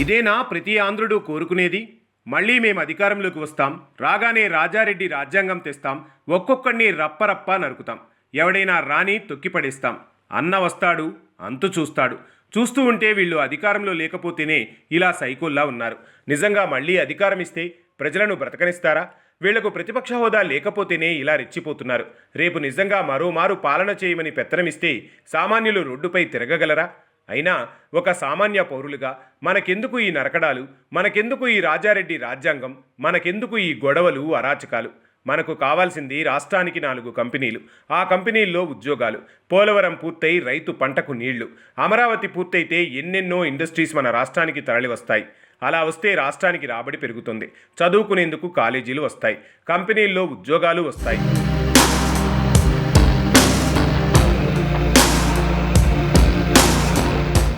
ఇదేనా ప్రతి ఆంధ్రుడు కోరుకునేది? మళ్ళీ మేము అధికారంలోకి వస్తాం, రాగానే రాజారెడ్డి రాజ్యాంగం తెస్తాం, ఒక్కొక్కడిని రప్పరప్ప నరుకుతాం, ఎవడైనా రాని తొక్కిపడేస్తాం, అన్న వస్తాడు అంతు చూస్తాడు. చూస్తూ ఉంటే వీళ్ళు అధికారంలో లేకపోతేనే ఇలా సైకోల్లా ఉన్నారు. నిజంగా మళ్ళీ అధికారం ఇస్తే ప్రజలను బ్రతకనిస్తారా? వీళ్లకు ప్రతిపక్ష హోదా లేకపోతేనే ఇలా రెచ్చిపోతున్నారు. రేపు నిజంగా మరోమారు పాలన చేయమని పెత్తనమిస్తే సామాన్యులు రోడ్డుపై తిరగగలరా? అయినా ఒక సామాన్య పౌరులుగా మనకెందుకు ఈ నరకడాలు, మనకెందుకు ఈ రాజారెడ్డి రాజ్యాంగం, మనకెందుకు ఈ గొడవలు, అరాచకాలు? మనకు కావాల్సింది రాష్ట్రానికి 4 కంపెనీలు, ఆ కంపెనీల్లో ఉద్యోగాలు, పోలవరం పూర్తయి రైతు పంటకు నీళ్లు, అమరావతి పూర్తయితే ఎన్నెన్నో ఇండస్ట్రీస్ మన రాష్ట్రానికి తరలి వస్తాయి. అలా వస్తే రాష్ట్రానికి రాబడి పెరుగుతుంది, చదువుకునేందుకు కాలేజీలు వస్తాయి, కంపెనీల్లో ఉద్యోగాలు వస్తాయి.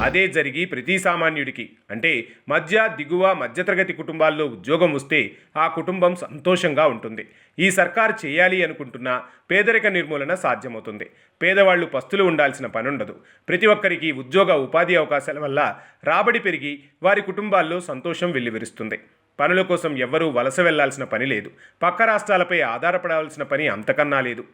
అదే జరిగి ప్రతి సామాన్యుడికి, అంటే దిగువ మధ్యతరగతి కుటుంబాల్లో ఉద్యోగం వస్తే ఆ కుటుంబం సంతోషంగా ఉంటుంది. ఈ సర్కారు చేయాలి అనుకుంటున్న పేదరిక నిర్మూలన సాధ్యమవుతుంది. పేదవాళ్లు పస్తులు ఉండాల్సిన పనుండదు. ప్రతి ఒక్కరికి ఉద్యోగ ఉపాధి అవకాశాల వల్ల రాబడి పెరిగి వారి కుటుంబాల్లో సంతోషం వెల్లివిరుస్తుంది. పనుల కోసం ఎవ్వరూ వలస వెళ్లాల్సిన పని లేదు. పక్క రాష్ట్రాలపై ఆధారపడాల్సిన పని అంతకన్నా లేదు.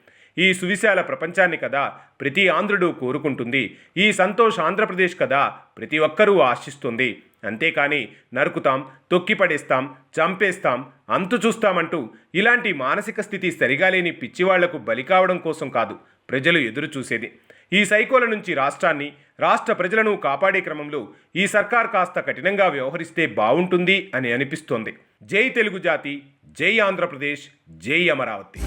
ఈ సువిశాల ప్రపంచాన్ని కదా ప్రతి ఆంధ్రుడు కోరుకుంటుంది. ఈ సంతోష్ ఆంధ్రప్రదేశ్ కదా ప్రతి ఒక్కరూ ఆశిస్తుంది. అంతేకాని నరుకుతాం, తొక్కిపడేస్తాం, చంపేస్తాం, అంతు చూస్తామంటూ ఇలాంటి మానసిక స్థితి సరిగా లేని పిచ్చివాళ్లకు బలి కావడం కోసం కాదు ప్రజలు ఎదురు చూసేది. ఈ సైకోల నుంచి రాష్ట్రాన్ని, రాష్ట్ర ప్రజలను కాపాడే క్రమంలో ఈ సర్కార్ కాస్త కఠినంగా వ్యవహరిస్తే బాగుంటుంది అని అనిపిస్తోంది. జై తెలుగు జాతి, జై ఆంధ్రప్రదేశ్, జై అమరావతి.